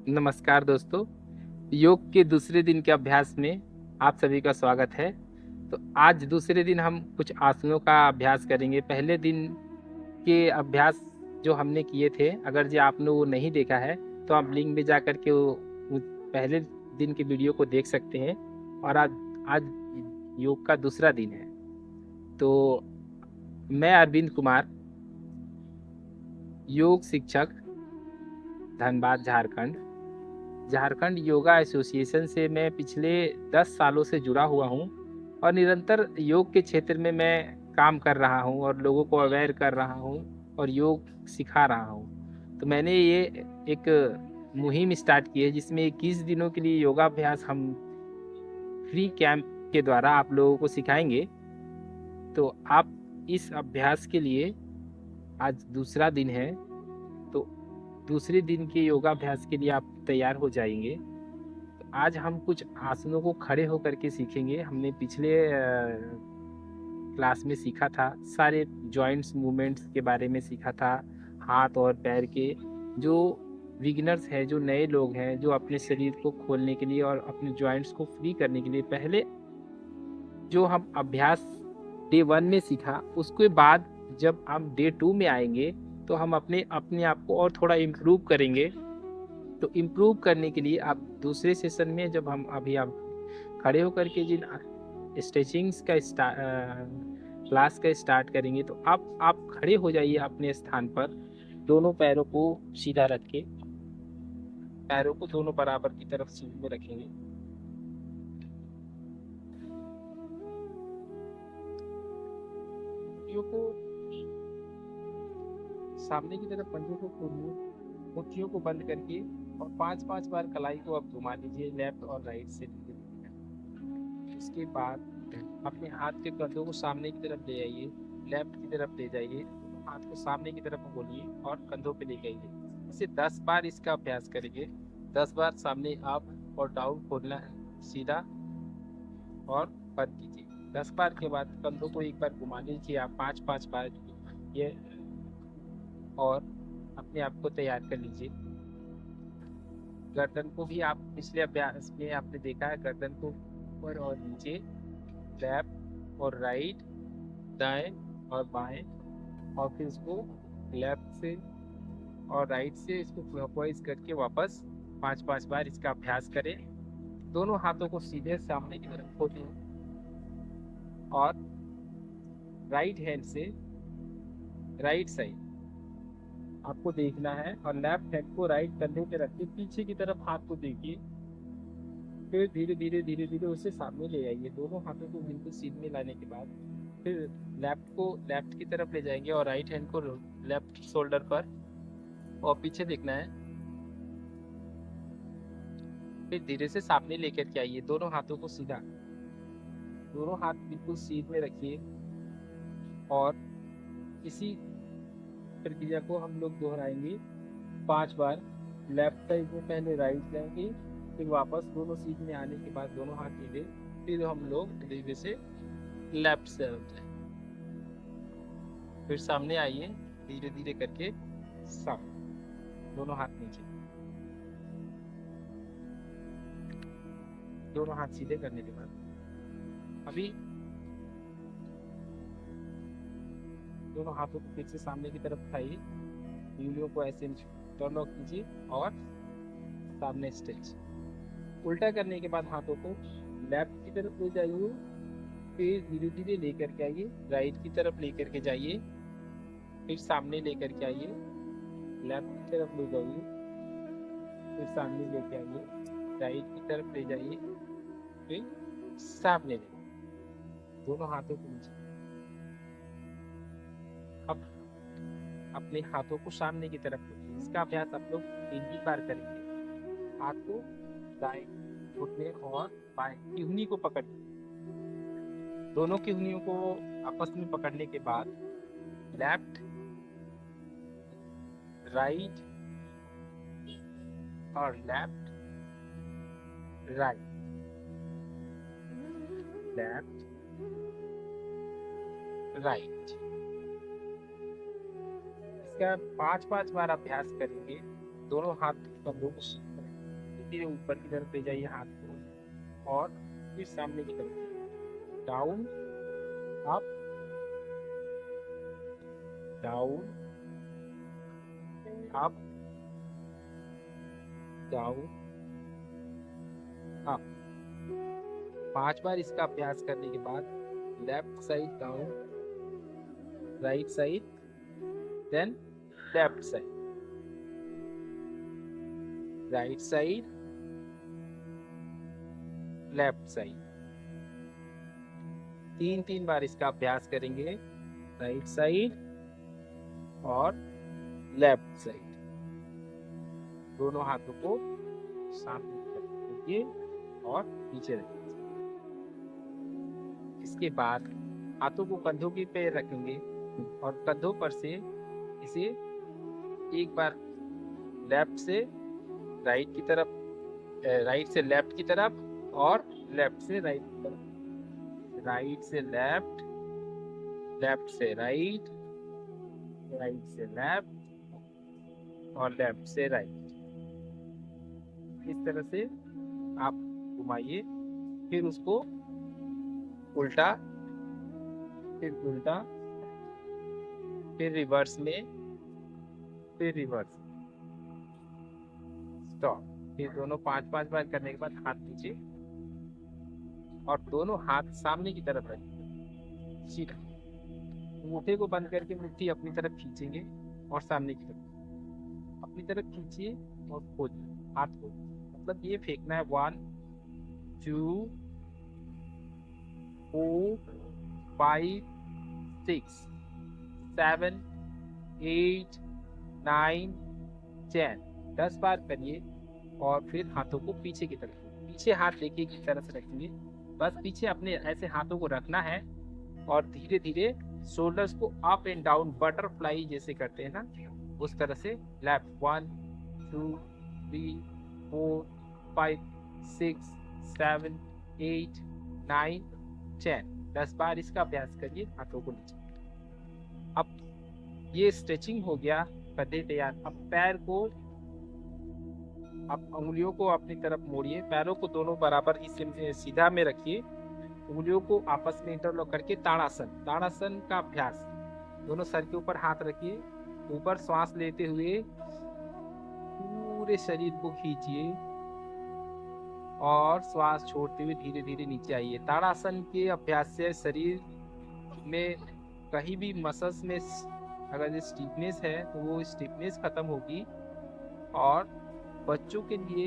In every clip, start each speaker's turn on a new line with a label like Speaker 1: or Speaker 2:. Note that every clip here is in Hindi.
Speaker 1: नमस्कार दोस्तों। योग के दूसरे दिन के अभ्यास में आप सभी का स्वागत है। तो आज दूसरे दिन हम कुछ आसनों का अभ्यास करेंगे। पहले दिन के अभ्यास जो हमने किए थे, अगर जो आपने वो नहीं देखा है तो आप लिंक में जा कर के वो पहले दिन के वीडियो को देख सकते हैं। और आज आज योग का दूसरा दिन है। तो मैं अरविंद कुमार, योग शिक्षक, धनबाद झारखंड। झारखंड योगा एसोसिएशन से मैं पिछले 10 सालों से जुड़ा हुआ हूँ और निरंतर योग के क्षेत्र में मैं काम कर रहा हूँ और लोगों को अवेयर कर रहा हूँ और योग सिखा रहा हूँ। तो मैंने ये एक मुहिम स्टार्ट की है जिसमें 21 दिनों के लिए योगाभ्यास हम फ्री कैंप के द्वारा आप लोगों को सिखाएंगे। तो आप इस अभ्यास के लिए आज दूसरा दिन है, तो दूसरे दिन के योगाभ्यास के लिए आप तैयार हो जाएंगे। तो आज हम कुछ आसनों को खड़े होकर के सीखेंगे। हमने पिछले क्लास में सीखा था, सारे जॉइंट्स मूवमेंट्स के बारे में सीखा था। हाथ और पैर के जो बिगिनर्स हैं, जो नए लोग हैं, जो अपने शरीर को खोलने के लिए और अपने जॉइंट्स को फ्री करने के लिए पहले जो हम अभ्यास डे 1 में सीखा, उसके बाद जब हम डे 2 में आएंगे तो हम अपने अपने आप को और थोड़ा इम्प्रूव करेंगे। तो इम्प्रूव करने के लिए आप दूसरे सेशन में जब हम अभी आप खड़े होकर के जिन स्ट्रेचिंग्स का क्लास का स्टार्ट करेंगे, तो आप खड़े हो जाइए अपने स्थान पर। दोनों पैरों को सीधा रख के, पैरों को दोनों बराबर की तरफ सीधे में रखेंगे। मुट्ठियों को सामने की तरफ, पंजों को खोलिए, मुट्ठियों को बंद करके और 5-5 बार कलाई को आप घुमा लीजिए लेफ्ट और राइट से। उसके बाद अपने हाथ के कंधों को सामने की तरफ ले आइए, लेफ्ट की तरफ ले जाइए, हाथ को सामने की तरफ बोलिए और कंधों पे लेके आइए। इसे 10 बार इसका अभ्यास करेंगे। 10 बार सामने अप और डाउन खोलना है, सीधा और बंद कीजिए। 10 बार के बाद कंधों को एक बार घुमा लीजिए आप 5-5 बार ये, और अपने आप को तैयार कर लीजिए। गर्दन को भी आप पिछले अभ्यास में आपने देखा है, गर्दन को ऊपर और नीचे, लेफ्ट और राइट, दाएं और बाएं, और फिर इसको लेफ्ट से और राइट से इसको क्लॉकवाइज करके वापस 5-5 बार इसका अभ्यास करें। दोनों हाथों को सीधे सामने की तरफ खोलें और राइट हैंड से राइट साइड आपको देखना है और लेफ्ट हैंड को राइट कंधे पे रख के पीछे की तरफ हाथ को देखिए। फिर धीरे धीरे उसे सामने ले आइए। दोनों हाथों को बिल्कुल सीध में लाने के बाद फिर लेफ्ट को लेफ्ट की तरफ ले जाएंगे और राइट हैंड को लेफ्ट शोल्डर पर और पीछे देखना है। फिर धीरे से सामने लेकर के आइए, दोनों हाथों को सीधा, दोनों हाथ बिल्कुल सीध में रखिए। और इसी प्रक्रिया को हम लोग दोहराएंगे 5 बार। लेफ्ट साइड में पहले राइट जाएंगे, फिर वापस दोनों सीध में आने के बाद दोनों हाथ सीधे, फिर हम लोग धीरे से लेफ्ट से जाए, फिर सामने आइए धीरे धीरे करके, सामने दोनों हाथ नीचे, दोनों हाथ सीधे करने के बाद अभी दोनों हाथों को फिर से सामने की तरफ उठाइए, उंगलियों को ऐसे टर्न ऑफ कीजिए और सामने स्ट्रेच। उल्टा करने के बाद हाथों को लेफ्ट की तरफ ले जाइए, फिर धीरे धीरे लेकर के आइए, राइट की तरफ लेकर के जाइए, फिर सामने लेकर के आइए, लेफ्ट की तरफ ले जाइए, फिर सामने लेके आइए, राइट की तरफ ले जाइए, फिर सामने ले, दोनों हाथों को नीचे। अब अपने हाथों को सामने की तरफ रखिए। इसका अभ्यास आप लोग 3 बार करेंगे। हाथ को दाएं घुटने और बाएं की उंगली को पकड़, दोनों की उंगलियों को आपस में पकड़ने के बाद लेफ्ट राइट और लेफ्ट राइट, लेफ्ट राइट, इसका 5-5 बार अभ्यास करेंगे। दोनों हाथ कंधों को धीरे धीरे ऊपर की तरफ ले जाइए हाथ को और फिर सामने की तरफ, down up down up down up. 5 बार इसका अभ्यास करने के बाद left side down, right side, then left side, right side, left side. 3 बार इसका अभ्यास करेंगे, राइट साइड और लेफ्ट साइड। दोनों हाथों को सामने रखिए और पीछे रखिए। इसके बाद हाथों को कंधों के पे रखेंगे और कंधों पर से इसे एक बार लेफ्ट से राइट की तरफ, राइट से लेफ्ट की तरफ और लेफ्ट से राइट की तरफ, राइट से लेफ्ट, लेफ्ट से राइट, राइट से लेफ्ट और लेफ्ट से राइट। इस तरह से आप घुमाइए, फिर उसको उल्टा, फिर उल्टा, फिर रिवर्स में, फिर रिवर्स, स्टॉप। फिर दोनों 5 बार करने के बाद हाथ नीचे और दोनों हाथ सामने की तरफ रखिए, सीधा। अंगूठे को बंद करके मुट्ठी अपनी तरफ खींचेंगे और सामने की तरफ अपनी तरफ खींचिए और खोलिए हाथ को, मतलब ये फेंकना है 1 2 4 5 6 7 8 9 10। 10 बार करिए और फिर हाथों को पीछे की तरफ, पीछे हाथ देखिए किस तरह से रखेंगे, बस पीछे अपने ऐसे हाथों को रखना है और धीरे धीरे शोल्डर्स को अप एंड डाउन बटरफ्लाई जैसे करते हैं ना, उस तरह से लेफ्ट 1 2 3 4 5 6 7 8 9 10। 10 बार इसका अभ्यास करिए हाथों को नीचे। अब ये स्ट्रेचिंग हो गया, कंधे तैयार। अब पैर को, अब उंगलियों को अपनी तरफ मोड़िए, पैरों को दोनों बराबर ही सीधा में रखिए, उंगलियों को आपस में इंटरलॉक करके ताड़ासन, ताड़ासन का अभ्यास। दोनों सर के ऊपर हाथ रखिए, ऊपर श्वास लेते हुए पूरे शरीर को खींचिए और श्वास छोड़ते हुए धीरे धीरे नीचे आइए। ताड़ासन के अभ्यास से शरीर में कहीं भी मसल्स में अगर स्टिफनेस है तो वो स्टिफनेस खत्म होगी। और बच्चों के लिए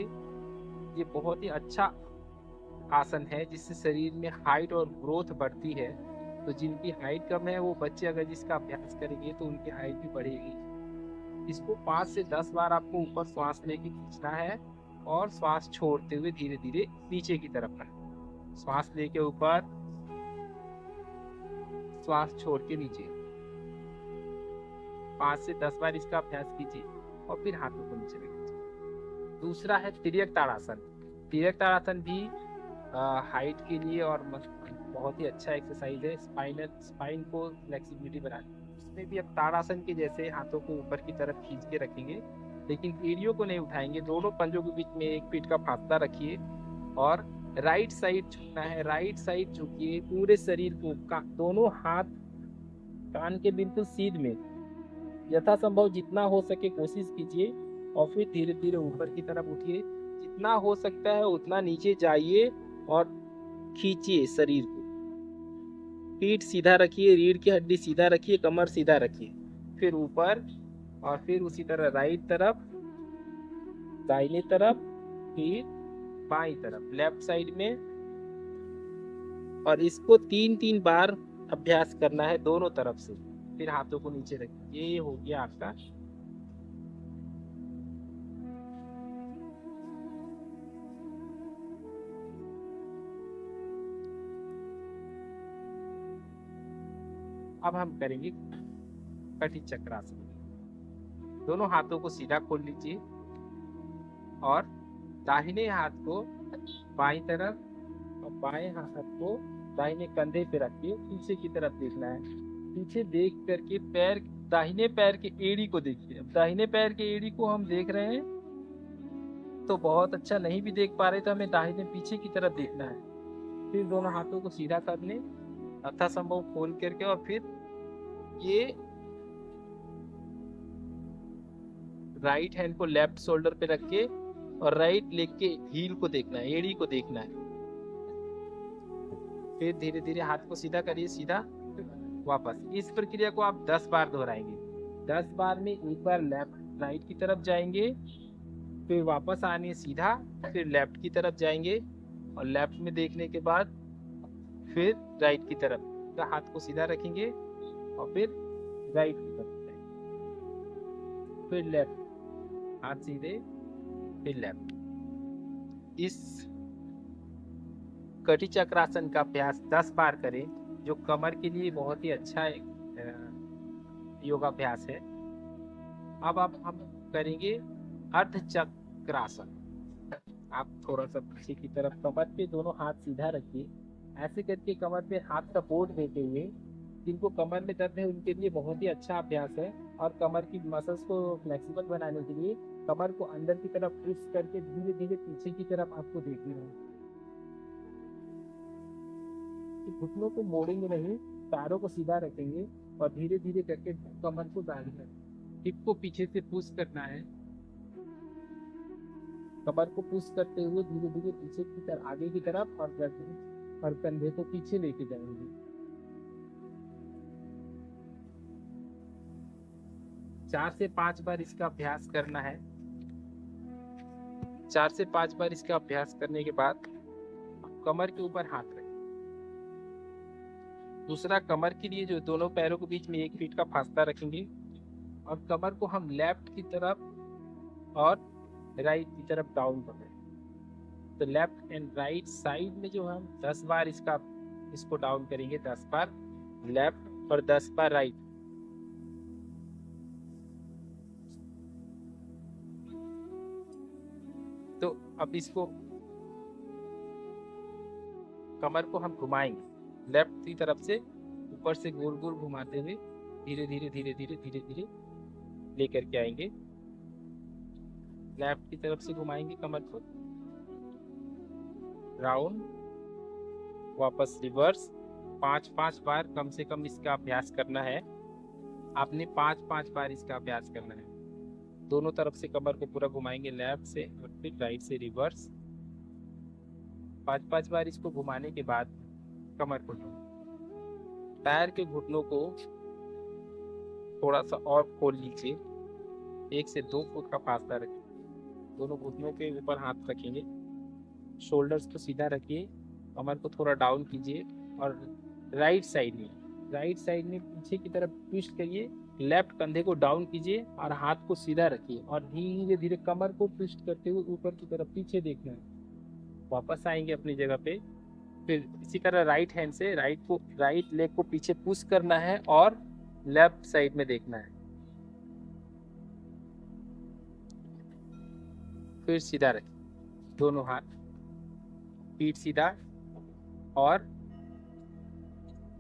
Speaker 1: ये बहुत ही अच्छा आसन है जिससे शरीर में हाइट और ग्रोथ बढ़ती है। तो जिनकी हाइट कम है वो बच्चे अगर जिसका अभ्यास करेंगे तो उनकी हाइट भी बढ़ेगी। इसको 5 से 10 बार आपको ऊपर श्वास लेके खींचना है और श्वास छोड़ते हुए धीरे धीरे नीचे की तरफ रखना। श्वास लेके ऊपर, श्वास छोड़ के नीचे। 5 से 10 बार इसका अभ्यास कीजिए और फिर हाथों को नीचे रखिए। दूसरा है तिर्यक ताड़ासन। तिर्यक ताड़ासन भी हाइट के लिए और बहुत ही अच्छा एक्सरसाइज है, स्पाइन को फ्लेक्सिबिलिटी बनाने। उसमें भी अब ताड़ासन के जैसे हाथों को ऊपर की तरफ खींच के रखेंगे, लेकिन एड़ियों को नहीं उठाएंगे। दोनों पंजों के बीच में 1 फीट का फासला रखिए और राइट साइड झुकना है। राइट साइड झुकिए, पूरे शरीर को, दोनों हाथ कान के बिल्कुल सीध में, यथासंभव जितना हो सके कोशिश कीजिए और फिर धीरे धीरे ऊपर की तरफ उठिए। जितना हो सकता है उतना नीचे जाइए और खींचिए शरीर को। पीठ सीधा रखिए, रीढ़ की हड्डी सीधा रखिए, कमर सीधा रखिए, फिर ऊपर और फिर उसी तरह राइट तरफ, दाहिने तरफ, फिर बाईं तरफ, लेफ्ट साइड में। और इसको 3 बार अभ्यास करना है दोनों तरफ से। फिर हाथों को नीचे रखिए। ये हो गया आपका अब हम करेंगे कटी चक्रासन। दोनों हाथों को सीधा खोल लीजिए और दाहिने हाथ को बाईं तरफ और बाएं हाथ को दाहिने कंधे पे रखिए। पीछे की तरफ देखना है। पीछे देख करके पैर, दाहिने पैर के एड़ी को देखिए। अब दाहिने पैर के एड़ी को हम देख रहे हैं तो बहुत अच्छा नहीं भी देख पा रहे तो हमें दाहिने पीछे की तरफ देखना है। फिर दोनों हाथों को सीधा कर लें, यथासंभव फोल्ड करके, और फिर ये राइट हैंड को लेफ्ट शोल्डर पे रख के और राइट लेग के हील को देखना है, एड़ी को देखना है। फिर धीरे धीरे हाथ को सीधा करिए, सीधा वापस। इस प्रक्रिया को आप 10 बार दोहराएंगे। 10 बार में एक बार लेफ्ट राइट की तरफ जाएंगे, फिर वापस आने सीधा, फिर लेफ्ट की तरफ जाएंगे और लेफ्ट में देखने के बाद फिर राइट की तरफ तो हाथ को सीधा रखेंगे और फिर राइट की तरफ जाएंगे, फिर लेफ्ट, हाथ सीधे, फिर लेफ्ट। इस कटी चक्रासन का अभ्यास 10 बार करें, जो कमर के लिए बहुत ही अच्छा योगाभ्यास है। अब हम करेंगे अर्ध चक्रासन। आप थोड़ा सा पीछे की तरफ कमर पे दोनों हाथ सीधा रखिए, ऐसे करके कमर पे हाथ सपोर्ट देते हुए। जिनको कमर में दर्द है उनके लिए बहुत ही अच्छा अभ्यास है, और कमर की मसल्स को फ्लेक्सिबल बनाने के लिए कमर को अंदर की तरफ पुश करके धीरे धीरे पीछे की तरफ आपको देखना है। घुटनों को मोड़ेंगे नहीं, पैरों को सीधा रखेंगे और धीरे धीरे करके कमर को दाहिने, हिप को पीछे से पुश करना है। कमर को पुश करते हुए धीरे धीरे पीछे की तरफ, आगे की तरफ, और कंधे को पीछे लेके जाएंगे। 4 से 5 बार इसका अभ्यास करना है। 4 से 5 बार इसका अभ्यास करने के बाद कमर के ऊपर हाथ रखें। दूसरा, कमर के लिए जो दोनों पैरों के बीच में 1 फीट का फासला रखेंगे और कमर को हम लेफ्ट की तरफ और राइट की तरफ डाउन कर रहे हैं। तो लेफ्ट एंड राइट साइड में जो हम 10 बार इसको डाउन करेंगे, 10 बार लेफ्ट और 10 बार राइट। तो अब इसको कमर को हम घुमाएंगे लेफ्ट की तरफ से, ऊपर से गोल गोल घुमाते हुए धीरे धीरे धीरे धीरे धीरे धीरे लेकर के आएंगे। लेफ्ट की तरफ से घुमाएंगे कमर को, राउंड, वापस रिवर्स। 5-5 बार कम से कम इसका अभ्यास करना है। आपने 5-5 बार इसका अभ्यास करना है। दोनों तरफ से कमर को पूरा घुमाएंगे, लेफ्ट से और फिर राइट से रिवर्स। 5-5 बार इसको घुमाने के बाद कमर को पैर के घुटनों को थोड़ा सा और खोल लीजिए। 1 से 2 फुट का फासला रखिए। दोनों घुटनों के ऊपर हाथ रखेंगे, शोल्डर्स को सीधा रखिए, कमर को थोड़ा डाउन कीजिए और राइट साइड में पीछे की तरफ ट्विस्ट करिए। लेफ्ट कंधे को डाउन कीजिए और हाथ को सीधा रखिए और धीरे धीरे कमर को ट्विस्ट करते हुए ऊपर की तरफ पीछे देखना है। वापस आएंगे अपनी जगह पे। फिर इसी तरह राइट हैंड से राइट लेग को पीछे पुश करना है और लेफ्ट साइड में देखना है। फिर सीधा रखिए, दोनों हाथ, पीठ सीधा और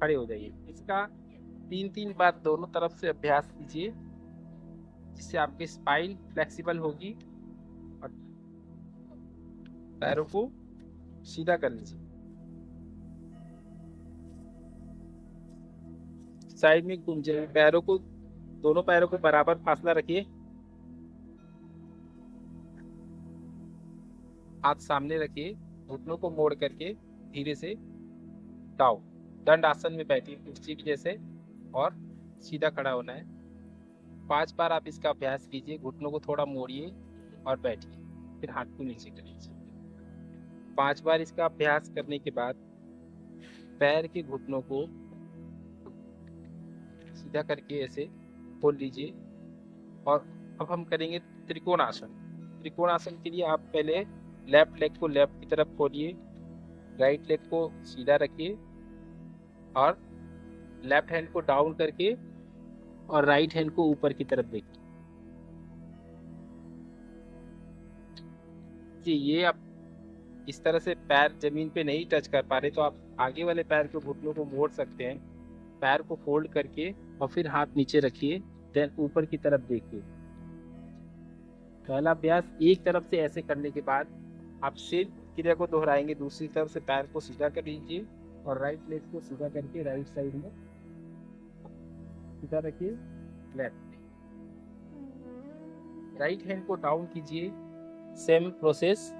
Speaker 1: खड़े हो जाइए। इसका 3-3 बार दोनों तरफ से अभ्यास कीजिए, जिससे आपकी स्पाइन फ्लेक्सिबल होगी। और पैरों को सीधा कर लीजिए, साइड में घूम जाए। दोनों पैरों को बराबर फासला रखिए, हाथ सामने रखिए, घुटनों को मोड़ करके धीरे से डाउन, दंड आसन में बैठिए कुर्सी की जैसे, और सीधा खड़ा होना है। 5 बार आप इसका अभ्यास कीजिए। घुटनों को थोड़ा मोड़िए और बैठिए, फिर हाथ को नीचे कर लीजिए। 5 बार इसका अभ्यास करने के बाद पैर के घुटनों को सीधा करके ऐसे खोल लीजिए। और अब हम करेंगे त्रिकोणासन। त्रिकोणासन के लिए आप पहले लेफ्ट लेग को लेफ्ट की तरफ खोलिए, राइट लेग को सीधा रखिए और लेफ्ट हैंड को डाउन करके और राइट हैंड को ऊपर की तरफ देखिए। जी, ये आप इस तरह से पैर जमीन पे नहीं टच कर पा रहे तो आप आगे वाले पैर के घुटनों को मोड़ सकते हैं। पैर को फोल्ड करके और फिर हाथ नीचे रखिए, देन ऊपर की तरफ देखिए। पहला अभ्यास एक तरफ से ऐसे करने के बाद आप सेम क्रिया को दोहराएंगे, दूसरी तरफ से पैर को सीधा कर लीजिए और राइट लेग को सीधा करके राइट साइड में सीधा रखिए, लेफ्ट राइट हैंड को डाउन कीजिए, सेम प्रोसेस।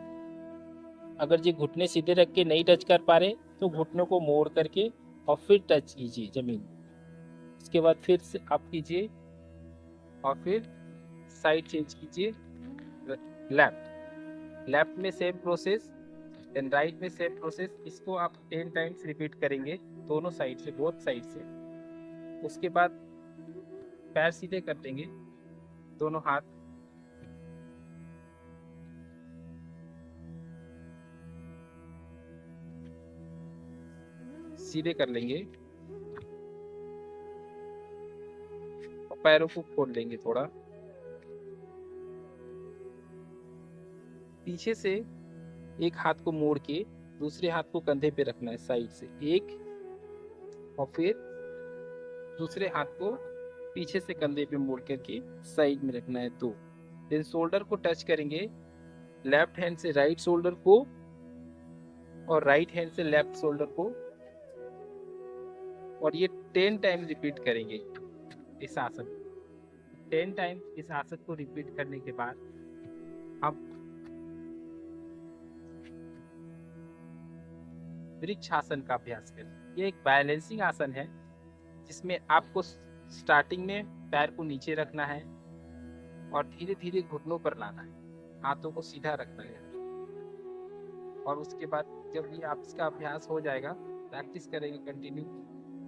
Speaker 1: अगर ये घुटने सीधे रख के नहीं टच कर पा रहे तो घुटनों को मोड़ करके और फिर टच कीजिए जमीन। उसके बाद फिर से आप कीजिए और फिर साइड चेंज कीजिए, लेफ्ट में सेम प्रोसेस, देन राइट में सेम प्रोसेस। इसको आप 10 टाइम्स रिपीट करेंगे दोनों साइड से, बोथ साइड से। उसके बाद पैर सीधे कर देंगे, दोनों हाथ सीधे कर लेंगे और पैरों को खोल लेंगे थोड़ा। पीछे से एक हाथ को मोड़ के दूसरे हाथ को कंधे पे रखना है साइड से, एक, और फिर दूसरे हाथ को पीछे से कंधे पे मोड़ करके साइड में रखना है, दो। फिर शोल्डर को टच करेंगे, लेफ्ट हैंड से राइट शोल्डर को और राइट हैंड से लेफ्ट शोल्डर को, और ये 10 टाइम रिपीट करेंगे इस आसन। 10 टाइम इस आसन को रिपीट करने के बाद अब वृक्षासन का अभ्यास करें। ये एक बैलेंसिंग आसन है जिसमें आपको स्टार्टिंग में पैर को नीचे रखना है और धीरे धीरे घुटनों पर लाना है, हाथों को सीधा रखना है। और उसके बाद जब ये आप इसका अभ्यास हो जाएगा, प्रैक्टिस करेंगे कंटिन्यू,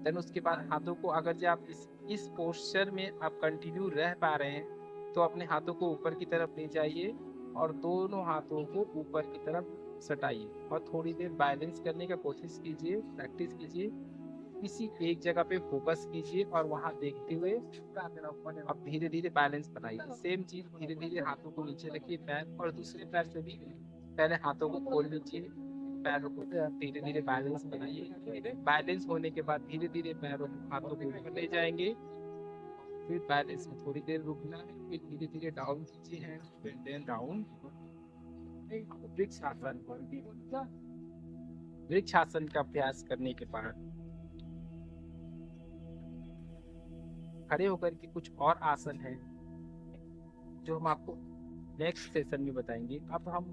Speaker 1: देन उसके बाद हाथों को, अगर जो आप इस पोस्चर में आप कंटिन्यू रह पा रहे हैं तो अपने हाथों को ऊपर की तरफ ले जाइए और दोनों हाथों को ऊपर की तरफ सटाइए और थोड़ी देर बैलेंस करने का कोशिश कीजिए, प्रैक्टिस कीजिए। किसी एक जगह पे फोकस कीजिए और वहां देखते हुए अब धीरे धीरे बैलेंस बनाइए। सेम चीज, धीरे धीरे हाथों को नीचे रखिए पैर, और दूसरे पैर से भी पहले हाथों को खोल लीजिए, पैरों को धीरे धीरे बैलेंस बनाइए। बैलेंस होने के बाद धीरे धीरे पैरों को हाथों को ऊपर ले जाएंगे, फिर बैलेंस में थोड़ी देर रुकना है, फिर धीरे धीरे डाउन कीजिए हैंड, फिर देन डाउन। वृक्षासन, वृक्षासन का अभ्यास करने के बाद खड़े होकर के कुछ और आसन है जो हम आपको नेक्स्ट सेशन में बताएंगे। अब हम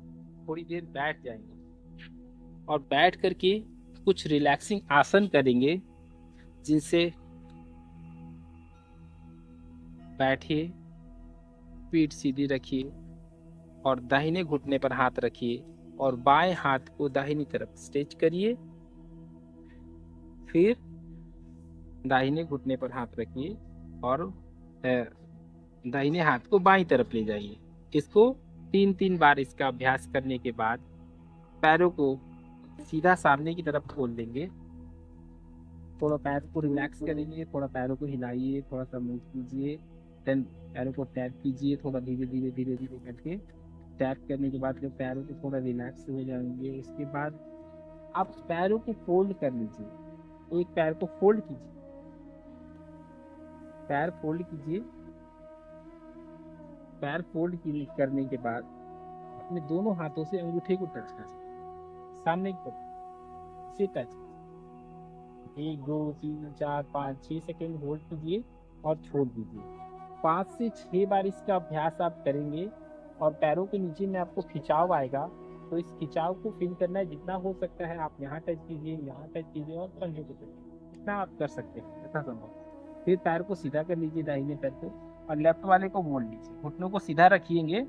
Speaker 1: थोड़ी देर बैठ जाएंगे और बैठ करके कुछ रिलैक्सिंग आसन करेंगे, जिनसे बैठिए, पीठ सीधी रखिए और दाहिने घुटने पर हाथ रखिए और बाएं हाथ को दाहिनी तरफ स्ट्रेच करिए, फिर दाहिने घुटने पर हाथ रखिए और दाहिने हाथ को बाईं तरफ ले जाइए। इसको 3-3 बार इसका अभ्यास करने के बाद पैरों को सीधा सामने की तरफ खोल देंगे। थोड़ा पैर को रिलैक्स करेंगे, थोड़ा पैरों को हिलाइए, थोड़ा सा मूव कीजिए, देन पैरों को टैप कीजिए थोड़ा धीरे धीरे करके। टैप करने के बाद जब पैरों को थोड़ा रिलैक्स हो जाएंगे, उसके बाद आप पैरों को फोल्ड कर लीजिए। एक पैर को फोल्ड कीजिए, पैर फोल्ड कीजिए। पैर फोल्ड करने के बाद अपने दोनों हाथों से अंगूठे को टच करें, सामने की तरफ से टच। 1 2 3 4 5 6 सेकेंड होल्ड कीजिए और छोड़ दीजिए। 5 से 6 बार इसका अभ्यास आप करेंगे और पैरों के नीचे में आपको खिंचाव आएगा, तो इस खिंचाव को फील करना है। जितना हो सकता है आप यहाँ टच कीजिए, यहाँ टच कीजिए और कंधे को टच, इतना आप कर सकते हैं यथा संभव। फिर पैर को सीधा कर लीजिए, दाहिने पैर को, और लेफ्ट वाले को मोड़ लीजिए। घुटनों को सीधा रखिएंगे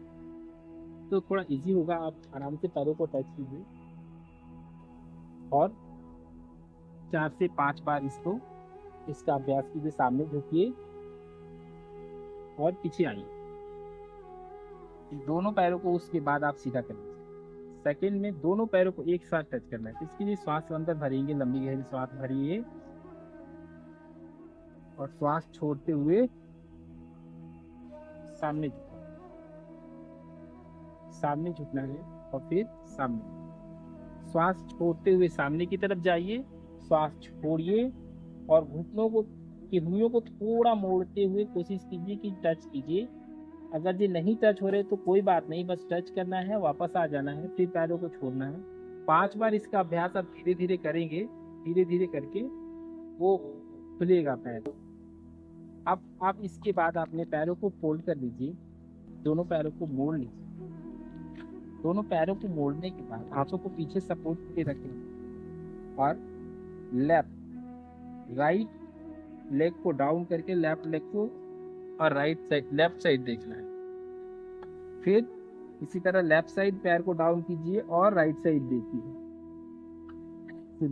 Speaker 1: तो थोड़ा इजी होगा। आप आराम से पैरों को टच कीजिए और 4 से 5 बार इसका अभ्यास कीजिए। सामने झुकिए और पीछे आइए। दोनों पैरों को उसके बाद आप सीधा कर लीजिए। सेकेंड में दोनों पैरों को एक साथ टच करना है। इसके लिए श्वास अंदर भरेंगे, लंबी गहरी श्वास भरिए और श्वास छोड़ते हुए सामने झुकना है और फिर सामने। श्वास छोड़ते हुए सामने की तरफ जाइए, श्वास छोड़िए और घुटनों को की भुइयों को थोड़ा मोड़ते हुए कोशिश कीजिए कि टच कीजिए अगर ये नहीं टच हो रहे तो कोई बात नहीं, बस टच करना है, वापस आ जाना है, फिर पैरों को छोड़ना है। 5 बार इसका अभ्यास आप धीरे धीरे करेंगे, धीरे धीरे करके वो खुलेगा पैर। अब आप इसके बाद अपने पैरों को फोल्ड कर लीजिए, दोनों पैरों को मोड़ लीजिए। दोनों पैरों को मोड़ने के बाद हाथों को पीछे सपोर्ट के रखें और राइट लेग को डाउन करके लेफ्ट लेग को और लेफ्ट साइड देखना है। फिर इसी तरह लेफ्ट साइड पैर को डाउन कीजिए और राइट साइड देखिए।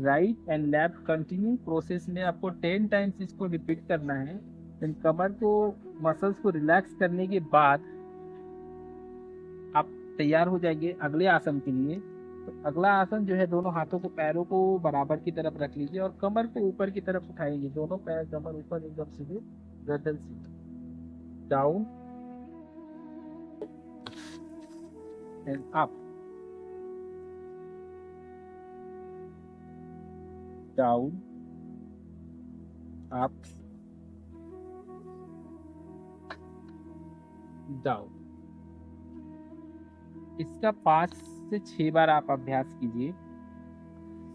Speaker 1: Right and left continue process में आपको 10 टाइम्स इसको रिपीट करना है। फिर कमर को मसल्स को रिलैक्स करने के बाद आप तैयार हो जाएंगे अगले आसन के लिए। तो अगला आसन जो है, दोनों हाथों को पैरों को बराबर की तरफ रख लीजिए और कमर को ऊपर की तरफ उठाएंगे। दोनों पैर कमर ऊपर एकदम सीधे, गर्दन सीधे, down and up, down up, down. इसका 5 से 6 बार आप अभ्यास कीजिए,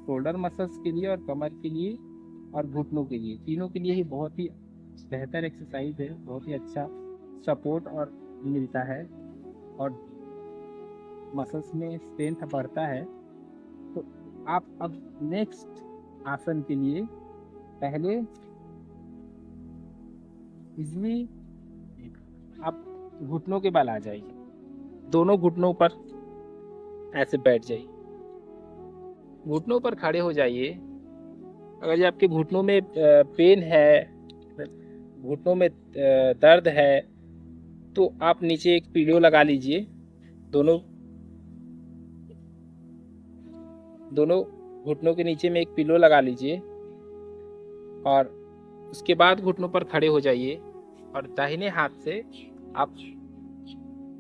Speaker 1: शोल्डर मसल्स के लिए और कमर के लिए और घुटनों के लिए, तीनों के लिए ही बहुत ही बेहतर एक्सरसाइज है। बहुत ही अच्छा सपोर्ट और मिलता है और मसल्स में स्ट्रेंथ बढ़ता है। तो आप अब नेक्स्ट आसन के लिए पहले इसमें आप घुटनों के बल आ जाइए, दोनों घुटनों पर ऐसे बैठ जाइए, घुटनों पर खड़े हो जाइए। अगर ये आपके घुटनों में पेन है, घुटनों में दर्द है, तो आप नीचे एक पिलो लगा लीजिए। दोनों घुटनों के नीचे में एक पिलो लगा लीजिए और उसके बाद घुटनों पर खड़े हो जाइए और दाहिने हाथ से आप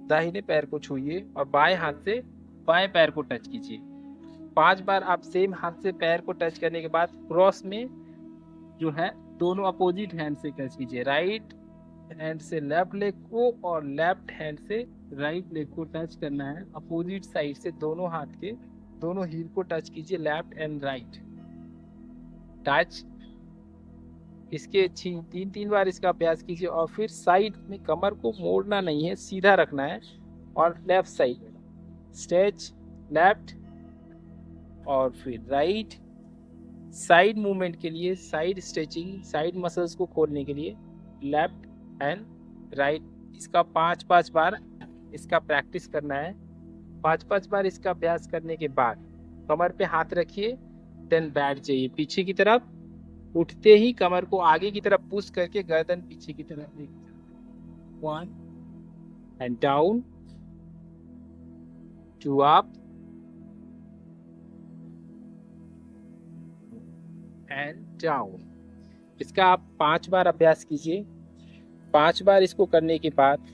Speaker 1: दाहिने पैर को छूइए और बाएं हाथ से बाएं पैर को टच कीजिए। 5 बार आप सेम हाथ से पैर को टच करने के बाद क्रॉस में जो है दोनों अपोजिट हैंड से टच कीजिए। राइट हैंड से लेफ्ट लेग को और लेफ्ट हैंड से राइट लेग को टच करना है। अपोजिट साइड से दोनों हाथ के दोनों हील को टच कीजिए, लेफ्ट एंड राइट टच। इसके 3 बार इसका अभ्यास कीजिए और फिर साइड में कमर को मोड़ना नहीं है, सीधा रखना है और लेफ्ट साइड स्ट्रेच लेफ्ट और फिर राइट। साइड मूवमेंट के लिए, साइड स्ट्रेचिंग, साइड मसल्स को खोलने के लिए लेफ्ट एंड राइट। इसका 5-5 बार इसका प्रैक्टिस करना है। 5-5 बार इसका अभ्यास करने के बाद कमर पे हाथ रखिए, देन बैठ जाइए पीछे की तरफ। उठते ही कमर को आगे की तरफ पुश करके गर्दन पीछे की तरफ लेके 1 and down, 2 up and down. इसका आप 5 बार अभ्यास कीजिए। 5 बार इसको करने के बाद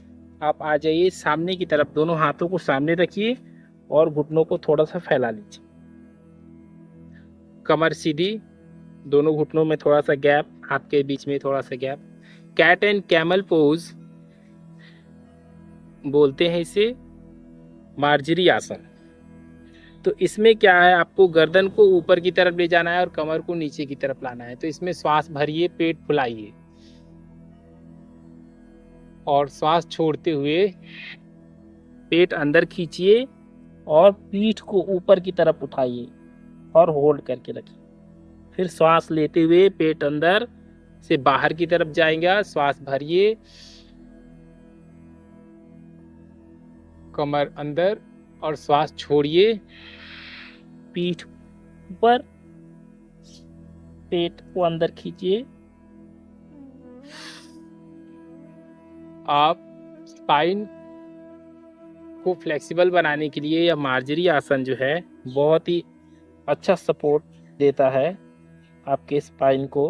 Speaker 1: आप आ जाइए सामने की तरफ, दोनों हाथों को सामने रखिए और घुटनों को थोड़ा सा फैला लीजिए। कमर सीधी, दोनों घुटनों में थोड़ा सा गैप, हाथ के बीच में थोड़ा सा gap. Cat and camel pose बोलते हैं इसे, मार्जरी आसन। तो इसमें क्या है, आपको गर्दन को ऊपर की तरफ ले जाना है और कमर को नीचे की तरफ लाना है। तो इसमें श्वास भरिए, पेट फुलाइए और श्वास छोड़ते हुए पेट अंदर खींचिए और पीठ को ऊपर की तरफ उठाइए और होल्ड करके रखिए। फिर श्वास लेते हुए पेट अंदर से बाहर की तरफ जाएगा। श्वास भरिए, कमर अंदर और श्वास छोड़िए, पीठ ऊपर, पेट को अंदर खींचिए। आप स्पाइन को फ्लेक्सिबल बनाने के लिए यह मार्जरी आसन जो है बहुत ही अच्छा सपोर्ट देता है आपके स्पाइन को।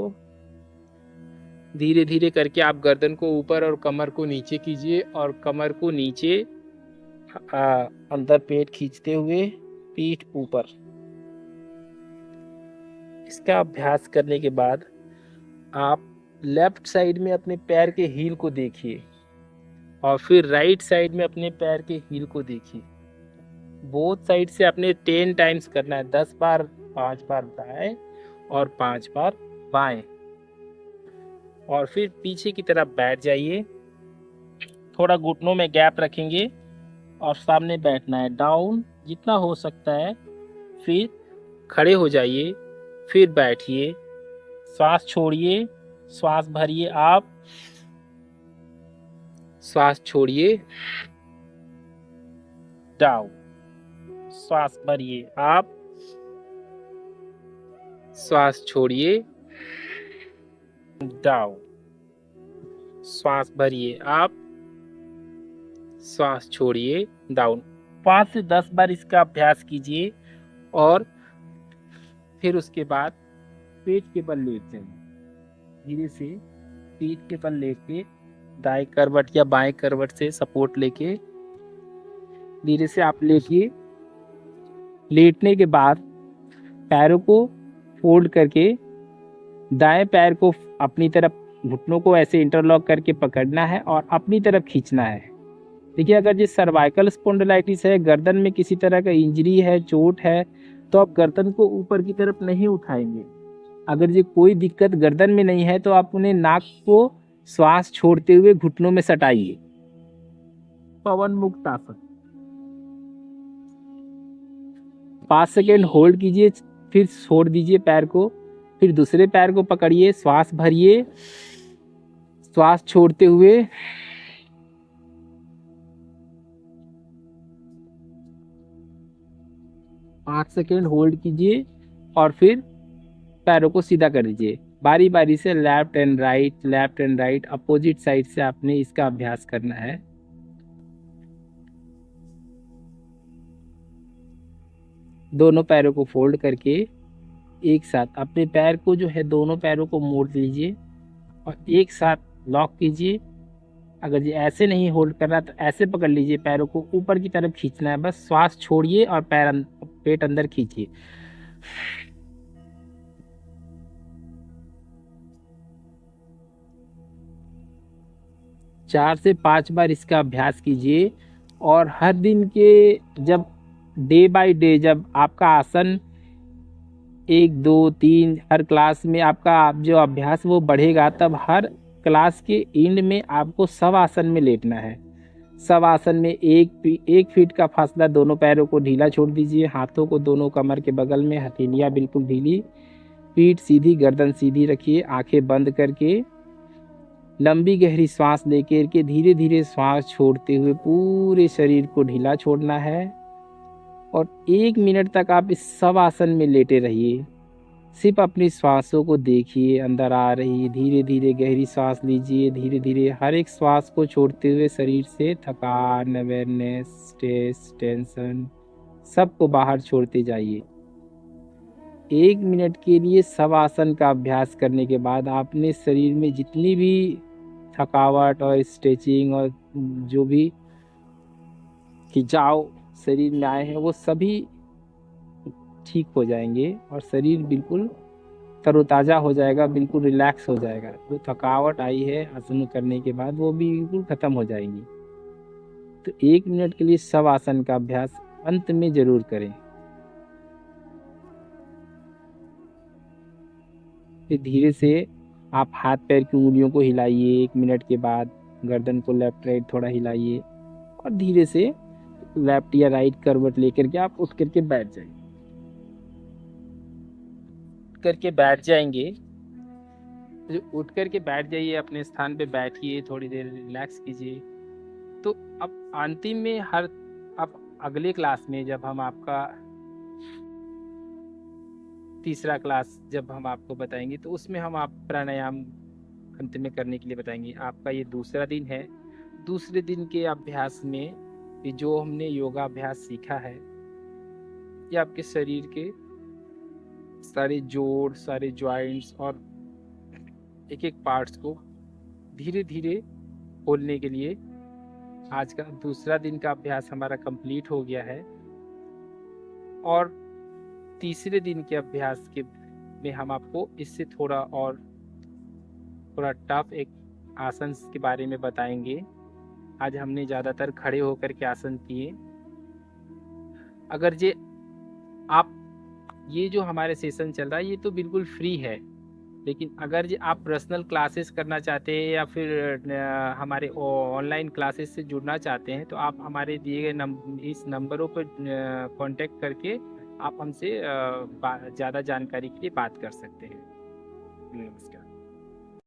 Speaker 1: धीरे धीरे करके आप गर्दन को ऊपर और कमर को नीचे कीजिए और कमर को नीचे, अंदर पेट खींचते हुए, पीठ ऊपर। इसका अभ्यास करने के बाद आप लेफ्ट साइड में अपने पैर के हील को देखिए और फिर राइट साइड में अपने पैर के हील को देखिए। बोथ साइड से आपने 10 टाइम्स करना है, 10 बार, 5 बार दाएं और 5 बार बाएं। और फिर पीछे की तरफ बैठ जाइए, थोड़ा घुटनों में गैप रखेंगे और सामने बैठना है, डाउन जितना हो सकता है। फिर खड़े हो जाइए, फिर बैठिए, श्वास छोड़िए, श्वास भरिए आप, श्वास छोड़िए, डाउन, श्वास भरिए आप, श्वास छोड़िए, डाउन, श्वास भरिए आप, श्वास छोड़िए, डाउन। 5 से 10 बार इसका अभ्यास कीजिए और फिर उसके बाद पेट के बल लेट जाइए। धीरे से पेट के बल लेके दाएं करवट या बाएं करवट से सपोर्ट लेके धीरे से आप लेटिए। लेटने के बाद पैरों को फोल्ड करके दाएं पैर को अपनी तरफ, घुटनों को ऐसे इंटरलॉक करके पकड़ना है और अपनी तरफ खींचना है। देखिए, अगर ये सर्वाइकल स्पॉन्डिलाइटिस है, गर्दन में किसी तरह का इंजरी है, चोट है, तो आप गर्दन को ऊपर की तरफ नहीं उठाएंगे। अगर ये कोई दिक्कत गर्दन में नहीं है तो आप उन्हें नाक को श्वास छोड़ते हुए घुटनों में सटाइए। पवन मुक्त आसन 5 सेकेंड होल्ड कीजिए, फिर छोड़ दीजिए पैर को, फिर दूसरे पैर को पकड़िए, श्वास भरिए, श्वास छोड़ते हुए, पाँच सेकेंड होल्ड कीजिए और फिर पैरों को सीधा कर दीजिए। बारी बारी से left and right opposite side से आपने इसका अभ्यास करना है। दोनों पैरों को फोल्ड करके एक साथ अपने पैर को जो है दोनों पैरों को मोड़ लीजिए और एक साथ लॉक कीजिए। अगर ये ऐसे नहीं होल्ड कर रहा तो ऐसे पकड़ लीजिए, पैरों को ऊपर की तरफ खींचना है, बस श्वास छोड़िए और पेट अंदर खींचिए। चार से 5 बार इसका अभ्यास कीजिए और हर दिन के जब डे बाय डे जब आपका आसन 1 2 3 हर क्लास में आपका जो अभ्यास वो बढ़ेगा, तब हर क्लास के एंड में आपको शवासन में लेटना है। शवासन में एक फीट का फासला, दोनों पैरों को ढीला छोड़ दीजिए, हाथों को दोनों कमर के बगल में, हथेलियाँ बिल्कुल ढीली, पीठ सीधी, गर्दन सीधी रखिए, आंखें बंद करके लंबी गहरी सांस लेकर के धीरे धीरे श्वास छोड़ते हुए पूरे शरीर को ढीला छोड़ना है और 1 मिनट तक आप इस शवासन में लेटे रहिए। सिर्फ अपनी श्वासों को देखिए, अंदर आ रही, धीरे धीरे गहरी सांस लीजिए, धीरे धीरे हर एक श्वास को छोड़ते हुए शरीर से थकान, अवेयरनेस, स्ट्रेस, टेंशन सबको बाहर छोड़ते जाइए। 1 मिनट के लिए शवासन का अभ्यास करने के बाद आपने शरीर में जितनी भी थकावट और स्ट्रेचिंग और जो भी खिंचाव शरीर में आए हैं वो सभी ठीक हो जाएंगे और शरीर बिल्कुल तरोताज़ा हो जाएगा, बिल्कुल रिलैक्स हो जाएगा। जो थकावट आई है आसन करने के बाद वो भी बिल्कुल ख़त्म हो जाएंगी। तो 1 मिनट के लिए शवासन का अभ्यास अंत में ज़रूर करें। फिर धीरे से आप हाथ पैर की उंगलियों को हिलाइए। 1 मिनट के बाद गर्दन को लेफ्ट राइट थोड़ा हिलाइए और धीरे से लेफ्ट या राइट करवट लेकर के आप उठ करके बैठ जाइए। करके बैठ जाएंगे, तो उठ करके बैठ जाइए, अपने स्थान पे बैठिए, थोड़ी देर रिलैक्स कीजिए। तो अब अंतिम में अब अगले क्लास में जब हम आपका तीसरा क्लास जब हम आपको बताएंगे तो उसमें हम आप प्राणायाम अंत में करने के लिए बताएंगे। आपका ये दूसरा दिन है। दूसरे दिन के अभ्यास में ये जो हमने योगा अभ्यास सीखा है, ये आपके शरीर के सारे जोड़, सारे जॉइंट्स और एक एक पार्ट्स को धीरे धीरे खोलने के लिए आज का दूसरा दिन का अभ्यास हमारा कंप्लीट हो गया है। और तीसरे दिन के अभ्यास में हम आपको इससे थोड़ा टफ एक आसन के बारे में बताएंगे आज हमने ज़्यादातर खड़े होकर के आसन किए। अगर जे आप ये जो हमारे सेशन चल रहा है ये तो बिल्कुल फ्री है, लेकिन अगर जे आप पर्सनल क्लासेस करना चाहते हैं या फिर हमारे ऑनलाइन क्लासेस से जुड़ना चाहते हैं तो आप हमारे दिए गए इस नंबरों पर कांटेक्ट करके आप हमसे ज़्यादा जानकारी के लिए बात कर सकते हैं। नमस्कार।